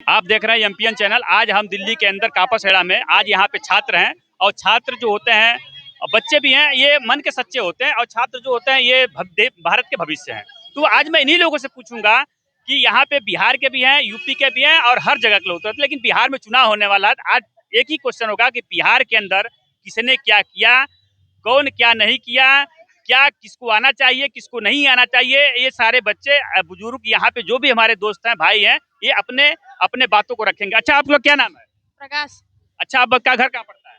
आप देख रहे हैं एमपीएन चैनल। आज हम दिल्ली के अंदर कापासेड़ा में, आज यहाँ पे छात्र हैं और छात्र जो होते हैं, बच्चे भी हैं, ये मन के सच्चे होते हैं और छात्र जो होते हैं ये भारत के भविष्य हैं। तो आज मैं इन्हीं लोगों से पूछूंगा कि यहाँ पे बिहार के भी हैं, यूपी के भी हैं और हर जगह के लोग होते हैं, लेकिन बिहार में चुनाव होने वाला है। आज एक ही क्वेश्चन होगा कि बिहार के अंदर किसने क्या किया, कौन क्या नहीं किया, क्या किसको आना चाहिए, किसको नहीं आना चाहिए। ये सारे बच्चे बुजुर्ग यहाँ पे जो भी हमारे दोस्त हैं, भाई हैं, ये अपने अपने बातों को रखेंगे। अच्छा, आप लोग क्या नाम है? प्रकाश। अच्छा, आपका घर कहाँ पड़ता है?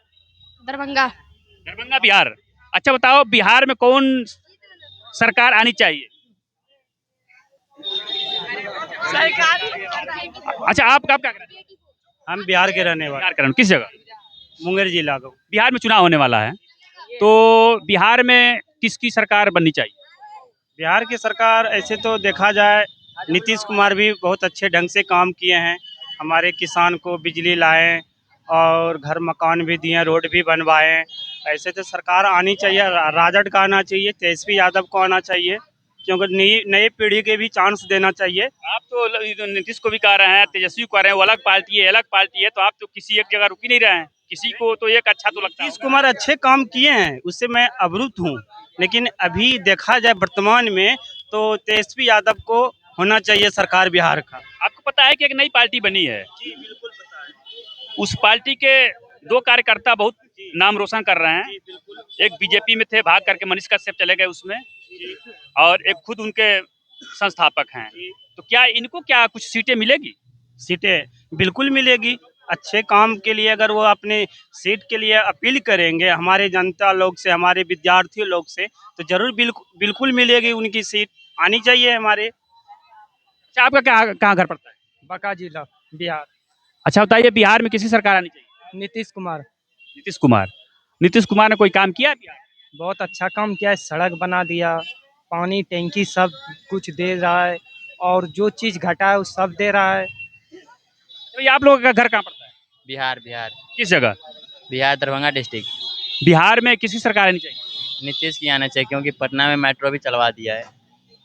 दरभंगा। दरभंगा, बिहार। अच्छा बताओ, बिहार में कौन सरकार आनी चाहिए? अच्छा, आप क्या कर रहे हैं? हम बिहार के रहने वाले। बिहार के रहने, किस जगह? मुंगेर जिला को। बिहार में चुनाव होने वाला है, तो बिहार में किसकी सरकार बननी चाहिए? बिहार की सरकार ऐसे तो देखा जाए, नीतीश कुमार भी बहुत अच्छे ढंग से काम किए हैं। हमारे किसान को बिजली लाए और घर मकान भी दिए, रोड भी बनवाए। ऐसे तो सरकार आनी चाहिए, राजद का आना चाहिए, तेजस्वी यादव को आना चाहिए, क्योंकि नई पीढ़ी के भी चांस देना चाहिए। आप तो नीतीश को भी कह रहे हैं, तेजस्वी को कह रहे हैं, वो अलग पार्टी है, अलग पार्टी है, तो आप तो किसी एक जगह रुक ही नहीं रहे हैं। किसी को तो एक अच्छा तो लगता है। नीतीश कुमार अच्छे काम किए हैं, उससे मैं अवरुद्ध हूँ, लेकिन अभी देखा जाए वर्तमान में तो तेजस्वी यादव को होना चाहिए सरकार बिहार का। आपको पता है कि एक नई पार्टी बनी है? जी बिल्कुल पता है। उस पार्टी के दो कार्यकर्ता बहुत नाम रोशन कर रहे हैं। एक बीजेपी में थे, भाग करके मनीष कश्यप चले गए उसमें, और एक खुद उनके संस्थापक हैं। तो क्या इनको क्या कुछ सीटें मिलेगी? सीटें बिल्कुल मिलेगी। अच्छे काम के लिए अगर वो अपने सीट के लिए अपील करेंगे हमारे जनता लोग से, हमारे विद्यार्थी लोग से, तो जरूर बिल्कुल मिलेगी उनकी सीट। आनी चाहिए हमारे। अच्छा, आपका कहाँ घर पड़ता है? बांका जिला, बिहार। अच्छा बताइए, बिहार में किसी सरकार आनी चाहिए? नीतीश कुमार। नीतीश कुमार। नीतीश कुमार ने कोई काम किया बिहार? बहुत अच्छा काम किया है, सड़क बना दिया, पानी टैंकी सब कुछ दे रहा है, और जो चीज़ घटा है वो सब दे रहा है। तो ये आप लोगों का घर कहाँ पड़ता है? बिहार बिहार किस जगह? बिहार दरभंगा डिस्ट्रिक्ट। बिहार में किसी सरकार आनी चाहिए? नीतीश की आना चाहिए, क्योंकि पटना में मेट्रो भी चलवा दिया है।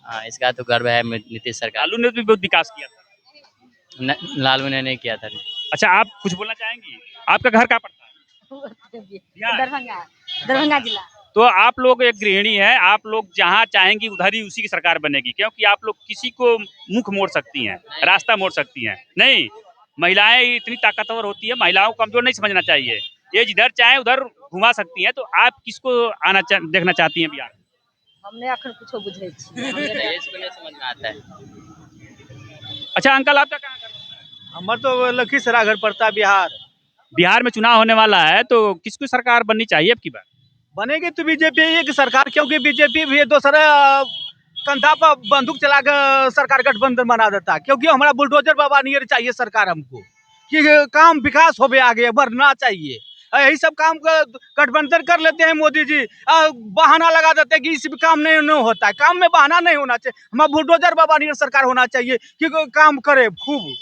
हाँ, इसका तो गर्व है नीतीश सरकार। लालू ने भी बहुत विकास किया था। लालू ने नहीं किया था। अच्छा, आप कुछ बोलना चाहेंगी? आपका घर कहाँ पड़ता है? बिहार। दरभंगा, दरभंगा जिला। तो आप लोग एक गृहिणी है, आप लोग जहाँ चाहेंगी उधर ही उसी की सरकार बनेगी, क्योंकि आप लोग किसी को मुख मोड़ सकती हैं, रास्ता मोड़ सकती हैं नहीं। महिलाएं इतनी ताकतवर होती है, महिलाओं को कमजोर नहीं समझना चाहिए। ये जिधर चाहे उधर घुमा सकती हैं। तो आप किसको देखना चाहती हैं बिहार? हमने अखन कुछो बुझे छी। इसको नहीं समझ में आता है। अच्छा अंकल, आपका कहाँ घर? हमार तो लखीसराय घर पड़ता है, बिहार। बिहार में चुनाव होने वाला है, तो किसकी सरकार बननी चाहिए अब की बार? बनेगी तो बीजेपी की सरकार, क्योंकि बीजेपी भी दूसरे कंधा पर बंदूक चला कर सरकार गठबंधन बना देता है। क्योंकि हमारा बुलडोजर बाबा नहीं चाहिए सरकार हमको, कि काम विकास हो आगे बढ़ना चाहिए। यही सब काम का गठबंधन कर लेते हैं मोदी जी, बहाना लगा देते हैं कि इस काम नहीं होता है। काम में बहाना नहीं होना चाहिए। हमारा बुलडोजर बाबा नहीं सरकार होना चाहिए कि काम करे खूब।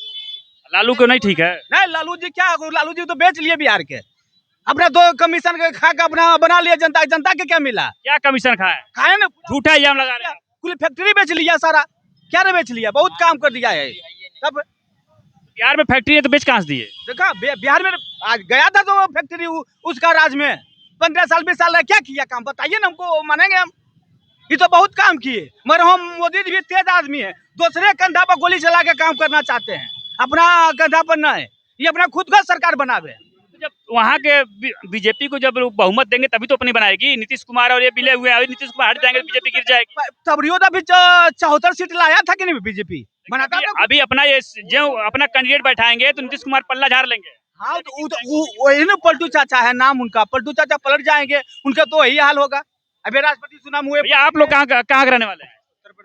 लालू को नहीं ठीक है? नहीं, लालू जी क्या, लालू जी तो बेच लिए बिहार के, अपना 2 कमीशन के खा के अपना बना लिया। जनता के क्या मिला? क्या कमीशन खाए ना, झूठा इल्जाम लगा रहे हैं। कुल फैक्ट्री बेच लिया सारा। क्या नहीं बेच लिया, बहुत काम कर दिया है। तब बिहार में फैक्ट्री है तो बेच कहाँ से दिए? देखा, बिहार में आज गया था तो फैक्ट्री उसका राज में 15 साल 20 साल क्या किया काम, बताइए ना हमको, मानेंगे हम? ये तो बहुत काम किए, मगर हम मोदी जी भी तेज आदमी है, दूसरे कंधा पर गोली चला के काम करना चाहते हैं, अपना कंधा पर न है। ये अपना खुद का सरकार बनावे। जब वहाँ के बीजेपी को जब लोग बहुमत देंगे तभी तो अपनी बनाएगी। नीतीश कुमार और ये मिले हुए हैं, नीतीश कुमार हट जाएंगे तो बीजेपी गिर जाएगी। तबरियो तो अभी 74 सीट लाया था कि नहीं बीजेपी बनाता था। अभी अपना ये जो अपना कैंडिडेट बैठाएंगे तो नीतीश कुमार पल्ला झाड़ लेंगे। हाँ, तो वही ना पलटू चाचा है नाम उनका, पलटू चाचा पलट जाएंगे, उनका तो वही हाल होगा। अभी राष्ट्रपति चुनाव हुए। भैया आप लोग कहाँ रहने वाले हैं?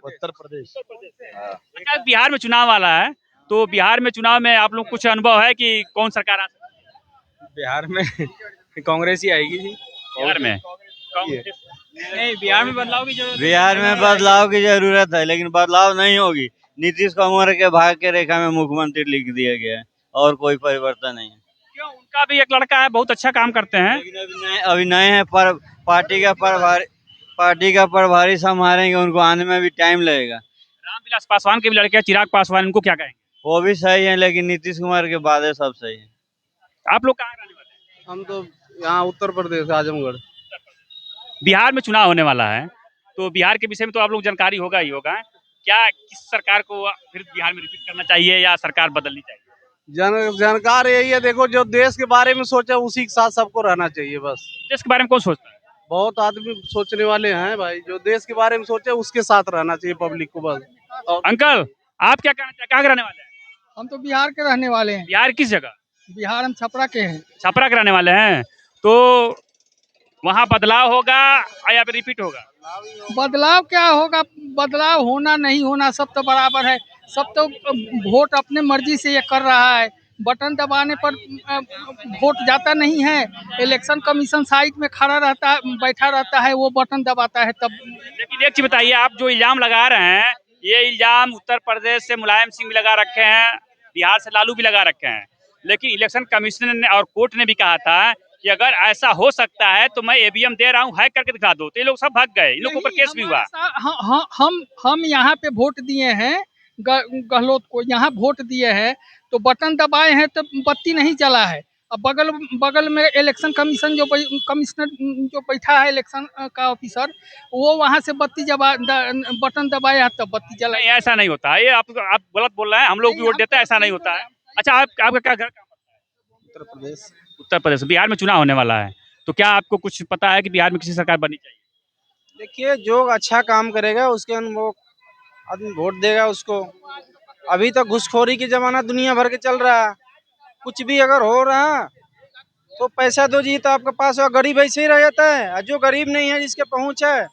उत्तर प्रदेश। अच्छा, बिहार में चुनाव वाला है, तो बिहार में चुनाव में आप लोग कुछ अनुभव है कि कौन सरकार आ सकती है? बिहार में कांग्रेस ही आएगी जी। बिहार में नहीं, बिहार में बदलाव की जरूरत। बिहार में बदलाव की जरूरत है, लेकिन बदलाव नहीं होगी। नीतीश कुमार के भाग के रेखा में मुख्यमंत्री लिख दिया गया है और कोई परिवर्तन नहीं है। क्यों? उनका भी एक लड़का है, बहुत अच्छा काम करते हैं। लेकिन अभी नए हैं, पर पार्टी का प्रभारी संभालेंगे, उनको आने में भी टाइम लगेगा। रामविलास पासवान के भी लड़के हैं, चिराग पासवान, इनको क्या कहेंगे? वो भी सही है, लेकिन नीतीश कुमार के बाद सब सही है। आप लोग कहाँ रहने वाले हैं? हम तो यहाँ उत्तर प्रदेश आजमगढ़। बिहार में चुनाव होने वाला है, तो बिहार के विषय में तो आप लोग जानकारी होगा ही होगा। क्या किस सरकार को फिर बिहार में रिपीट करना चाहिए या सरकार बदलनी चाहिए? जानकार यही है, देखो जो देश के बारे में सोचा उसी के साथ सबको रहना चाहिए बस। देश के बारे में कौन सोचता है? बहुत आदमी सोचने वाले हैं भाई, जो देश के बारे में सोचे उसके साथ रहना चाहिए पब्लिक को बस। और अंकल, आप क्या कहना चाहिए, कहाँ के रहने वाले हैं? हम तो बिहार के रहने वाले हैं। बिहार किस जगह? बिहार हम छपरा के हैं। छपरा के रहने वाले हैं, तो वहाँ बदलाव होगा या फिर रिपीट होगा? बदलाव क्या होगा, बदलाव होना नहीं होना सब तो बराबर है। सब तो वोट अपने मर्जी से ये कर रहा है, बटन दबाने पर वोट जाता नहीं है। इलेक्शन कमीशन साइड में खड़ा रहता है, बैठा रहता है, वो बटन दबाता है तब। लेकिन एक चीज बताइए, आप जो इल्जाम लगा रहे हैं, ये इल्जाम उत्तर प्रदेश से मुलायम सिंह भी लगा रखे हैं, बिहार से लालू भी लगा रखे हैं, लेकिन इलेक्शन कमीशन ने और कोर्ट ने भी कहा था कि अगर ऐसा हो सकता है तो मैं ईवीएम दे रहा हूँ, हैक करके दिखा दो। तो ये लोग सब भाग गए, इन लोगों के ऊपर केस भी हुआ। हम यहाँ पे वोट दिए हैं, गहलोत को यहाँ वोट दिए हैं, तो बटन दबाए हैं तो बत्ती नहीं जला है। अब बगल में इलेक्शन कमीशन जो कमिश्नर जो बैठा है इलेक्शन का ऑफिसर, वो वहाँ से बत्ती बटन दबाया है तब बत्ती जला। नहीं, ऐसा नहीं होता है, ये आप गलत बोल रहे हैं। हम लोग भी वोट देते हैं, ऐसा नहीं होता है। अच्छा, आपका क्या घर? उत्तर प्रदेश। उत्तर प्रदेश। बिहार में चुनाव होने वाला है, तो क्या आपको कुछ पता है कि बिहार में किसी सरकार बननी चाहिए? देखिए, जो अच्छा काम करेगा उसके वो आदमी वोट देगा उसको। अभी तो घुसखोरी की जमाना दुनिया भर के चल रहा है, कुछ भी अगर हो रहा तो पैसा दो जी तो आपके पास, और गरीब ऐसे ही रह जाता है। और जो गरीब नहीं है, जिसके पहुंच है,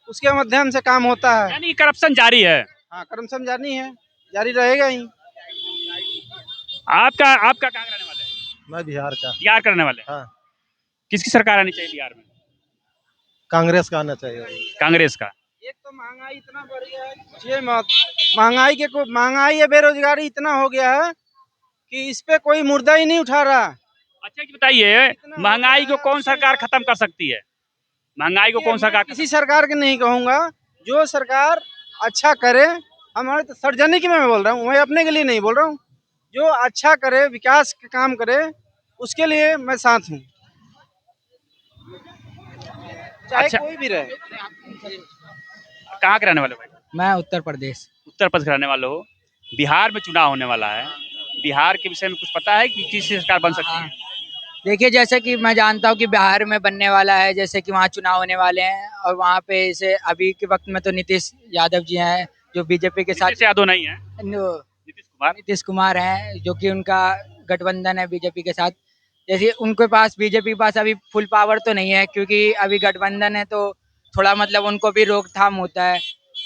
उसके माध्यम से काम होता है। यानी करप्शन जारी है। हाँ, करप्शन जारी है, जारी रहेगा ही। आपका कहाँ रहने वाले हैं? मैं बिहार का। बिहार करने वाले हैं। हाँ। किसकी सरकार आनी चाहिए बिहार में? कांग्रेस का आना चाहिए। कांग्रेस का। एक तो महंगाई इतना बढ़ गया है, ये मत महंगाई या बेरोजगारी इतना हो गया है कि इस पे कोई मुर्दा ही नहीं उठा रहा। अच्छा, ये बताइए, महंगाई को कौन सरकार खत्म कर सकती है? महंगाई को कौन सरकार? किसी सरकार के नहीं कहूँगा, जो सरकार अच्छा करे। हमारे तो सार्वजनिक में मैं बोल रहा हूँ, मैं अपने के लिए नहीं बोल रहा हूँ। जो अच्छा करे, विकास का काम करे, उसके लिए मैं साथ हूँ, चाहे अच्छा। कोई भी रहे। कहाँ के रहने वाले भाई? मैं उत्तर प्रदेश। उत्तर प्रदेश के रहने वाले हो। बिहार में चुनाव होने वाला है, बिहार के विषय में कुछ पता है कि किसी सरकार बन सकती है? देखिए, जैसे कि मैं जानता हूँ कि बिहार में बनने वाला है, जैसे कि वहाँ चुनाव होने वाले हैं, और वहाँ पे इसे अभी के वक्त में तो नीतीश यादव जी हैं जो बीजेपी के साथ। नीतीश यादव नहीं है, नीतीश कुमार हैं जो कि उनका गठबंधन है बीजेपी के साथ। जैसे उनके पास, बीजेपी के पास अभी फुल पावर तो नहीं है, क्योंकि अभी गठबंधन है, तो थोड़ा मतलब उनको भी रोकथाम होता है।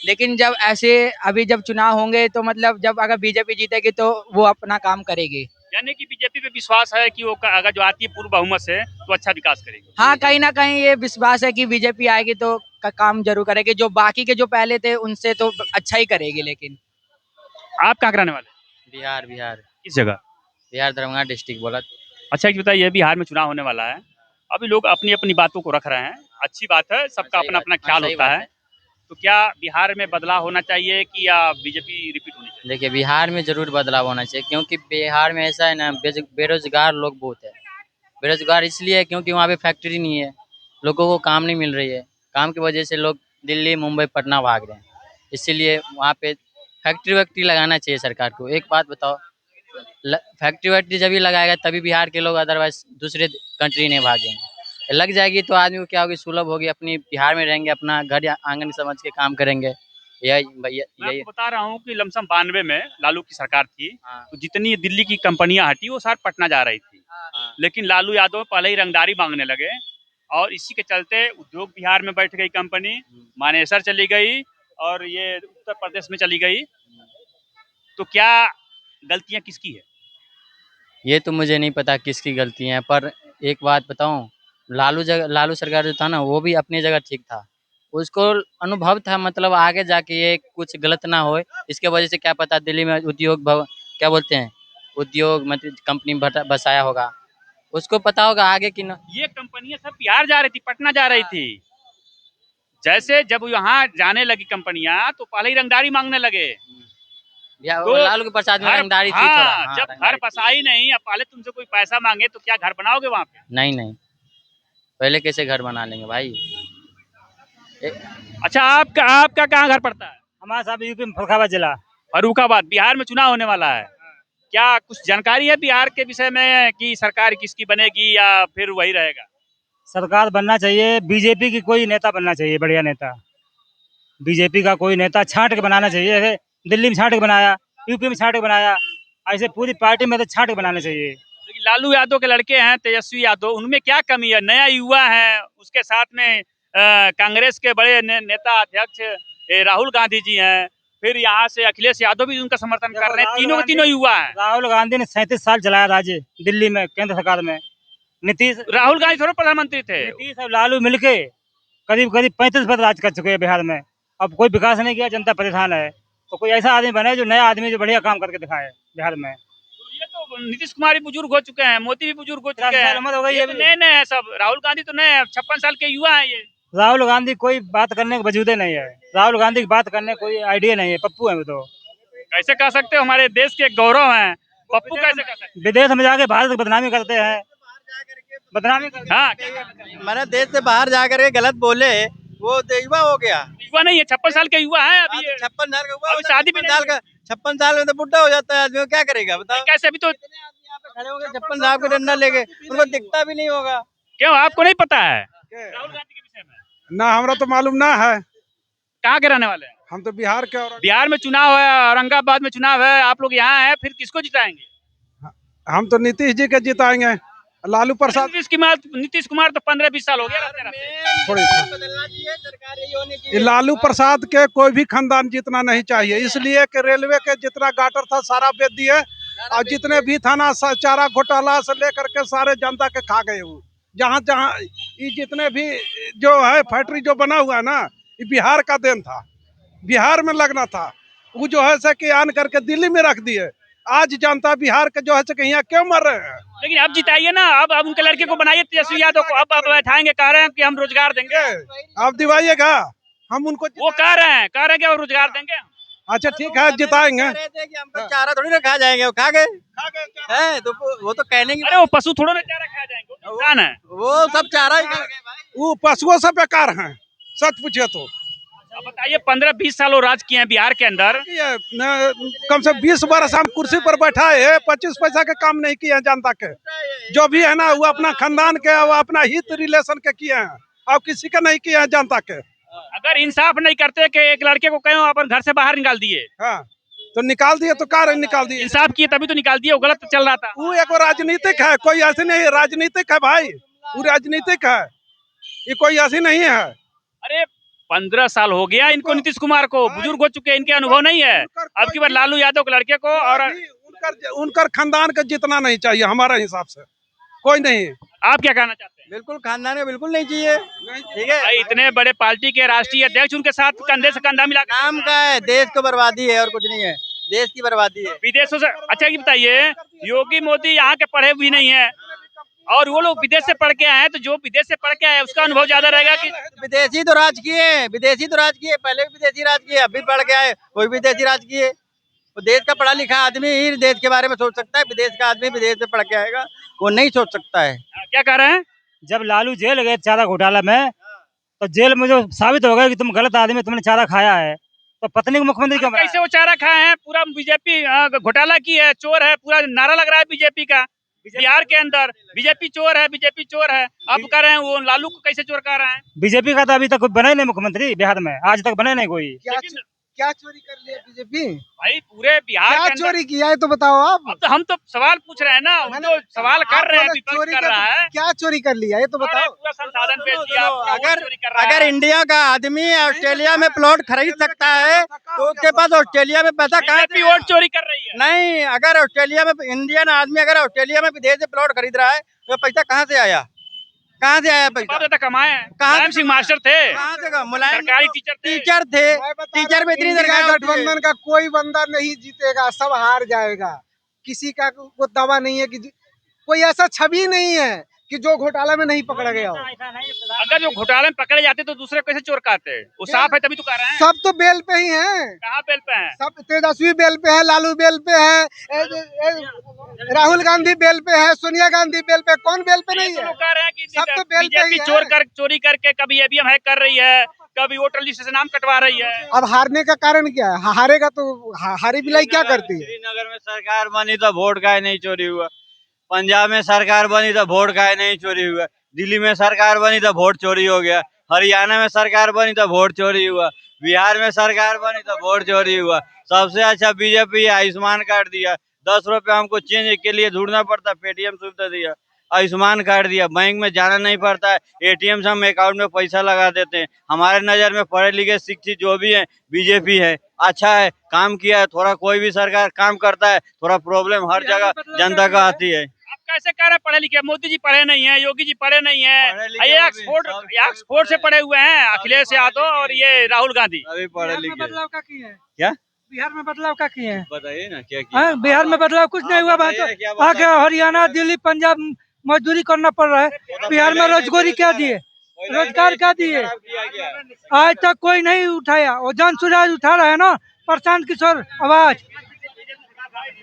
लेकिन जब ऐसे अभी जब चुनाव होंगे तो मतलब जब अगर बीजेपी जीतेगी तो वो अपना काम करेगी। यानी कि बीजेपी पे विश्वास है कि वो अगर जो आती है पूर्व बहुमत से तो अच्छा विकास करेगी। हाँ, कहीं ना कहीं ये विश्वास है कि बीजेपी आएगी तो काम जरूर करेगी। जो बाकी के जो पहले थे उनसे तो अच्छा ही करेगी। लेकिन आप कहाँ रहने वाले? बिहार। किस जगह? बिहार दरभंगा डिस्ट्रिक्ट बोला। अच्छा, ये बताइए, बिहार में चुनाव होने वाला है, अभी लोग अपनी अपनी बातों को रख रहे हैं, अच्छी बात है, सबका अपना अपना ख्याल होता है। तो क्या बिहार में बदलाव होना चाहिए कि या बीजेपी रिपीट होनी चाहिए? देखिए, बिहार में जरूर बदलाव होना चाहिए, क्योंकि बिहार में ऐसा है ना, बेरोजगार लोग बहुत है। बेरोजगार इसलिए है क्योंकि वहाँ पे फैक्ट्री नहीं है, लोगों को काम नहीं मिल रही है। काम की वजह से लोग दिल्ली, मुंबई, पटना भाग रहे हैं। इसीलिए वहाँ पे फैक्ट्री वैक्ट्री लगाना चाहिए सरकार को। एक बात बताओ, फैक्ट्री वैक्ट्री जब भी लगाएगा तभी बिहार के लोग, अदरवाइज दूसरे कंट्री नहीं भागेंगे। लग जाएगी तो आदमी को क्या होगी, सुलभ होगी, अपनी बिहार में रहेंगे, अपना घर आंगन समझ के काम करेंगे। यही भैया, मैं यही। आपको बता रहा हूँ कि लमसम 92 में लालू की सरकार थी, हाँ। तो जितनी दिल्ली की कंपनियां हटी वो सारी पटना जा रही थी। हाँ। लेकिन लालू यादव पहले ही रंगदारी मांगने लगे, और इसी के चलते उद्योग बिहार में बैठ गई कंपनी, मानेसर चली गई और ये उत्तर प्रदेश में चली गई। तो क्या गलतियां किसकी है? ये तो मुझे नहीं पता किसकी गलती है, पर एक बात बताऊं, लालू सरकार जो था ना, वो भी अपनी जगह ठीक था। उसको अनुभव था, मतलब आगे जाके ये कुछ गलत ना हो, इसके वजह से क्या पता दिल्ली में क्या बोलते हैं, उद्योग मतलब कंपनी बसाया होगा। उसको पता होगा आगे की ना। ये कंपनियां सब बिहार जा रही थी, पटना जा रही थी। जैसे जब यहाँ जाने लगी कंपनियां तो पहले ही रंगदारी मांगने लगे, तो लालू प्रसाद में घर रंगदारी थी थोड़ा। हाँ, जब घर बसा ही नहीं, अब पहले तुमसे कोई पैसा मांगे तो क्या घर बनाओगे वहाँ पे? नहीं नहीं, पहले कैसे घर बना लेंगे भाई। अच्छा, आपका आपका कहाँ घर पड़ता है? हमारा साहब यूपी में फरुखाबाद जिला। फर्रुखाबाद। बिहार में चुनाव होने वाला है, क्या कुछ जानकारी है बिहार के विषय में कि सरकार किसकी बनेगी या फिर वही रहेगा? सरकार बनना चाहिए, बीजेपी की कोई नेता बनना चाहिए, बढ़िया नेता। बीजेपी का कोई नेता छांट के बनाना चाहिए। जैसे दिल्ली में छांट के बनाया, यूपी में छांट के बनाया, ऐसे पूरी पार्टी में तो छांट के बनाना चाहिए। लेकिन लालू यादव के लड़के हैं तेजस्वी यादव, उनमें क्या कमी है? नया युवा है, उसके साथ में कांग्रेस के बड़े नेता अध्यक्ष राहुल गांधी जी हैं, फिर यहाँ से अखिलेश यादव भी उनका समर्थन कर रहे हैं। तीनों के तीनों युवा हैं। राहुल गांधी ने 37 साल चलाया राज्य दिल्ली में, केंद्र सरकार में। राहुल गांधी थोड़ा प्रधानमंत्री थे। नीतीश और लालू मिलके करीब करीब 35 वर्ष राज कर चुके हैं बिहार में। अब कोई विकास नहीं किया, जनता परेशान है। तो कोई ऐसा आदमी बने जो नया आदमी जो बढ़िया काम करके दिखाए बिहार में। ये तो नीतीश कुमार भी बुजुर्ग हो चुके हैं, मोदी भी बुजुर्ग हो चुके हैं, उम्र हो गई ये तो नए नए हैं सब। राहुल गांधी तो नए 56 साल के युवा हैं ये। राहुल गांधी कोई बात करने के वजूदे नहीं है। राहुल गांधी की बात करने कोई आइडिया नहीं है। पप्पू है वो तो। कैसे कह सकते हो, हमारे देश के गौरव हैं, पप्पू कैसे कह सकते हैं? विदेश में जाके भारत की बदनामी करते हैं, बदनामी करते हैं। हाँ, मैंने देश से बाहर जा करके गलत बोले, वो युवा हो गया। युवा नहीं है, 56 साल के युवा है अभी ये। 56 साल का हुआ, अभी शादी भी नहीं 56 साल में तो बुढ़ा हो जाता है आदमी, क्या करेगा बताओ। कैसे? अभी तो खड़े होंगे 56 साल को डंडा लेके, उनको दिखता भी नहीं होगा। क्यों, आपको नहीं पता है राहुल गांधी के विषय में? ना, हमरा तो मालूम ना है। कहाँ के रहने वाले हैं? हम तो बिहार के। और बिहार में चुनाव है, औरंगाबाद में चुनाव है, आप लोग यहाँ हैं, फिर किसको जिताएंगे? हम तो नीतीश जी के जिताएंगे। लालू प्रसाद नीतीश कुमार तो 15-20 साल हो गया थोड़ी। लालू प्रसाद के कोई भी खानदान जीतना नहीं चाहिए, इसलिए कि रेलवे के जितना गाटर था सारा बेच दिए, और जितने भी था ना चारा घोटाला से लेकर के सारे जनता के खा गए। वो जहाँ जहाँ ये जितने भी जो है फैक्ट्री जो बना हुआ है ना, ये बिहार का देन था, बिहार में लगना था। वो जो है से कि आन करके दिल्ली में रख दिए। आज जनता बिहार के जो है से यहाँ क्यों मर रहे हैं? लेकिन अब जिताइए ना, अब उनके लड़के को बनाइए तेजस्वी यादव को। अब बैठाएंगे, कह रहे हैं कि हम रोजगार देंगे। आप दिवाइएगा, हम उनको वो कह रहे हैं कि वो रोजगार देंगे। अच्छा ठीक है, जिताएंगे। हम तो चारा थोड़ी ना खा जाएंगे, वो खा गए तो वो तो कहने की। अरे वो पशु थोड़ा ना चारा खा जाएंगे, वो इंसान है। वो सब चारा ही खा गए भाई। वो पशुओं से बेकार हैं, सच पूछिए तो। अब बताइए, 15-20 साल वो राज किए हैं बिहार के अंदर। कम से 20 वर्ष हम कुर्सी पर बैठाए है, 25 पैसा के काम नहीं किए हैं जनता के। जो भी है ना, वो अपना खानदान के, वो अपना हित रिलेशन के किए हैं, और किसी के नहीं किए हैं जनता के। अगर इंसाफ नहीं करते कि एक लड़के को कहीं अपन घर से बाहर निकाल दिए, हाँ तो निकाल दिए, तो कार निकाल दिए। इंसाफ किए तभी तो निकाल दिए, वो गलत चल रहा था। वो एक राजनीतिक है, कोई ऐसे नहीं। राजनीतिक है भाई, वो राजनीतिक है, ये कोई ऐसी नहीं है। अरे 15 साल हो गया इनको, नीतीश कुमार को, बुजुर्ग हो चुके हैं, इनके अनुभव नहीं है। अब की बार लालू यादव के लड़के को, और उनकर खानदान का जितना नहीं चाहिए हमारे हिसाब से, कोई नहीं। आप क्या कहना चाहते हैं? बिल्कुल खानदान में बिल्कुल नहीं चाहिए, ठीक है। भाई इतने बड़े पार्टी के राष्ट्रीय अध्यक्ष, उनके साथ कंधे से कंधा मिला नाम का है, देश को बर्बादी है और कुछ नहीं है, देश की बर्बादी है। विदेशों से। अच्छा ये बताइए, योगी मोदी यहाँ के पढ़े भी नहीं है, और वो लोग विदेश से पढ़ के आए हैं, तो जो विदेश से पढ़ के आए उसका अनुभव ज्यादा रहेगा कि विदेशी तो राज किए, विदेशी तो राज किए, पहले भी विदेशी राज किए, अभी पढ़ के आए वो भी विदेशी राज किए। तो देश का पढ़ा लिखा आदमी ही देश के बारे में सोच सकता है, विदेश का आदमी विदेश से पढ़ के आएगा वो नहीं सोच सकता है। क्या कह रहे हैं? जब लालू जेल गए चारा घोटाला में, तो जेल में जो साबित हो गया कि तुम गलत आदमी, तुमने चारा खाया है, तो पत्नी को मुख्यमंत्री क्यों बनाया? कैसे वो चारा खाए हैं? पूरा बीजेपी घोटाला की है, चोर है, पूरा नारा लग रहा है बीजेपी का बिहार के अंदर। बीजेपी चोर है, बीजेपी चोर है। आप कह रहे हैं वो लालू को कैसे चोर कह रहे हैं? बीजेपी का तो अभी तक बने नहीं मुख्यमंत्री बिहार में, आज तक बने नहीं कोई। क्या चोरी कर लिया बीजेपी? भाई पूरे बिहार क्या के अंदर चोरी किया है तो बताओ आप। अब तो हम तो सवाल पूछ रहे हैं ना, वो जो सवाल कर रहे हैं, विपक्ष चोरी कर रहा है। क्या चोरी कर लिया है तो बताओ। पूरा संसाधन बेच दिया आपने, वो चोरी कर रहा अगर है। इंडिया का आदमी ऑस्ट्रेलिया में प्लॉट खरीद सकता है तो उसके पास ऑस्ट्रेलिया में पैसा कहाँ बीजेपी वोट चोरी कर रही है। नहीं, अगर ऑस्ट्रेलिया में इंडियन आदमी अगर ऑस्ट्रेलिया में विदेश से प्लॉट खरीद रहा है तो पैसा कहाँ से आया? कहाँ से आया पैसा? बहुत ज्यादा कमाए हैं। कहाँ मुलायम सिंह मास्टर थे, कहाँ से? मुलायम सरकारी टीचर थे। टीचर में इतनी इंडिया गठबंधन का कोई बंदा नहीं जीतेगा, सब हार जाएगा। किसी का वो दावा नहीं है कि कोई ऐसा छवि नहीं है कि जो घोटाला में नहीं पकड़ा गया हो। अगर जो घोटाले में पकड़े जाते तो दूसरे कैसे चोर कहते हैं? वो साफ है तभी तो कह रहे हैं। सब तो बेल पे ही हैं। कहाँ बेल पे हैं? सब तेजस्वी बेल पे है, लालू बेल पे है, राहुल गांधी बेल पे है, सोनिया गांधी बेल पे, कौन बेल पे नहीं ये तो है? लोग कह रहे हैं कि सब तो बेल पे ही बीजेपी है। चोरी करके कभी ईवीएम हैक कर रही है, कभी वोटर लिस्ट से नाम कटवा रही है। अब हारने का कारण क्या है? हारेगा तो हारी बिलाई क्या करती है? श्रीनगर में सरकार बनी तो वोट काहे नहीं चोरी हुआ? पंजाब में सरकार बनी तो वोट काहे नहीं चोरी हुआ? दिल्ली में सरकार बनी तो वोट चोरी हो गया। हरियाणा में सरकार बनी तो वोट चोरी हुआ। बिहार में सरकार बनी तो वोट चोरी हुआ। सबसे अच्छा बीजेपी आयुष्मान कार्ड दिया। 10 रुपए हमको चेंज के लिए ढूंढना पड़ता, पेटीएम सुविधा दिया, आयुष्मान कार्ड दिया, बैंक में जाना नहीं पड़ता है, एटीएम से हम अकाउंट में पैसा लगा देते हैं। हमारे नज़र में पढ़े लिखे शिक्षित जो भी है बीजेपी है, अच्छा है, काम किया है। थोड़ा कोई भी सरकार काम करता है, थोड़ा प्रॉब्लम हर जगह जनता का आती है। आप कैसे कह रहे हैं पढ़े लिखे? मोदी जी पढ़े नहीं है, योगी जी पढ़े नहीं है, ये ऑक्सफोर्ड से पढ़े हुए हैं अखिलेश यादव और ये राहुल गांधी। अभी पढ़े लिखे बदलाव का किए हैं? क्या बिहार में बदलाव का किए हैं? बताइए ना क्या किया? हाँ, बिहार में बदलाव कुछ नहीं हुआ। आगे हरियाणा, दिल्ली, पंजाब मजदूरी करना पड़ रहा है। बिहार में रोजगारी क्या दिए? रोजगार क्या दिए? आज तक कोई नहीं उठाया। और जन सुराज उठा रहा है ना, प्रशांत किशोर आवाज।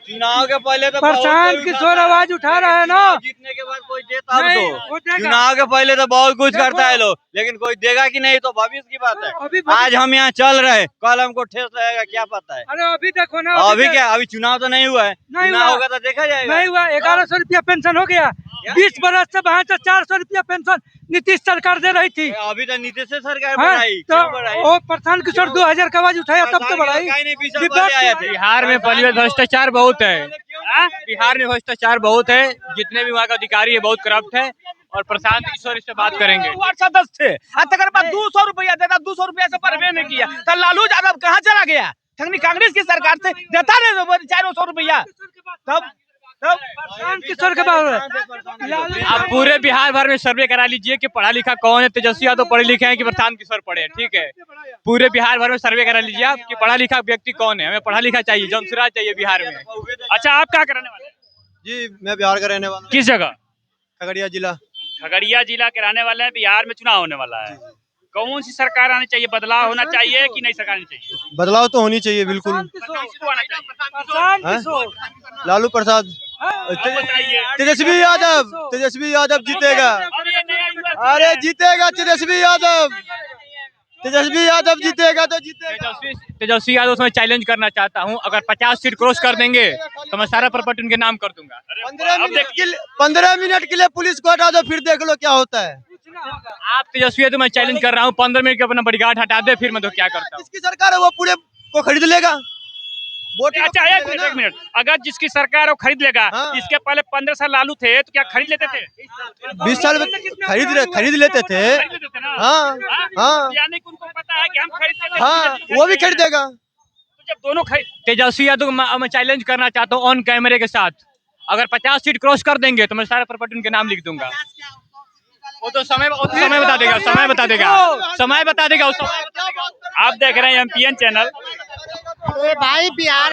चुनाव के पहले तो प्रशांत किशोर आवाज उठा रहा है ना। जीतने के बाद कोई देता नहीं, तो वो देगा। चुनाव के पहले तो बहुत कुछ करता है लोग, लेकिन कोई देगा कि नहीं तो भविष्य की बात है। अभी आज हम यहाँ चल रहे, कल हमको ठेस लगेगा क्या पता है। अरे अभी देखो ना, अभी क्या, अभी चुनाव तो नहीं हुआ है। नहीं चुनाव हुआ। होगा तो देखा जाएगा। नहीं हुआ। 1100 रुपया पेंशन हो गया। 20 बरस से वहाँ से 400 रुपया पेंशन नीतीश सरकार दे रही थी। अभी तो नीतीश से सरकार हाँ, बढ़ाई, तो क्यों बढ़ाई? वो प्रशांत किशोर 2000 का आवाज उठाया तब तो बढ़ाई। बिहार में पहले भ्रष्टाचार बहुत है। बिहार में भ्रष्टाचार बहुत है। जितने भी वहाँ का अधिकारी है बहुत करप्ट है। और प्रशांत किशोर इससे बात करेंगे। वार्ड सदस्य थे, तकर बाद 200 रुपया देता, 200 रुपया से परवे नहीं किया। तो लालू यादव कहाँ चला गया? कांग्रेस की सरकार से देता नहीं 400 रुपया। तब प्रशांत किशोर के बाद आप पूरे बिहार भर में सर्वे करा लीजिए कि पढ़ा लिखा कौन है। तेजस्वी यादव पढ़े लिखे हैं कि प्रशांत किशोर पढ़े हैं, ठीक है? पूरे बिहार भर में सर्वे करा लीजिए आप कि पढ़ा लिखा व्यक्ति कौन है। हमें पढ़ा लिखा चाहिए, जनसुराज चाहिए बिहार में। अच्छा, आप क्या करने वाले? जी मैं बिहार का रहने वाला हूँ। किस जगह? खगड़िया जिला। खगड़िया जिला के रहने वाले हैं। बिहार में चुनाव होने वाला है, कौन सी सरकार आनी चाहिए? बदलाव होना चाहिए कि नई सरकार आनी चाहिए? बदलाव तो होनी चाहिए बिल्कुल। लालू प्रसाद, तेजस्वी यादव, तेजस्वी यादव जीतेगा। अरे जीतेगा तेजस्वी यादव, तेजस्वी यादव जीतेगा तो जीतेगा। तेजस्वी यादव से मैं चैलेंज करना चाहता हूं, अगर 50 सीट क्रॉस कर देंगे तो मैं सारा प्रॉपर्टी उनके नाम कर दूंगा। 15 मिनट के लिए पुलिस को हटा दो, फिर देख लो क्या होता है। आप तेजस्वी यादव मैं चैलेंज कर रहा हूं, 15 मिनट के अपना बॉडीगार्ड हटा दे, फिर मैं तो क्या करता हूं। जिसकी सरकार है वो पूरे को खरीद लेगा। अच्छा, एक मिनट, अगर जिसकी सरकार वो खरीद लेगा, इसके पहले 15 साल लालू थे तो क्या खरीद लेते थे? 20 साल खरीद लेते थे। हाँ हाँ यानी कि उनको पता है कि हम खरीद लेते हैं। हाँ, वो भी खरीदेगा। तो जब दोनों तेजस्वी यादव मैं चैलेंज करना चाहता हूँ ऑन कैमरे के साथ, अगर 50 सीट क्रॉस कर देंगे तो मैं सारा प्रॉपर्टी उनके नाम लिख दूंगा। वो तो समय बता देगा, समय बता देगा। आप देख रहे हैं एमपीएन चैनल। भाई बिहार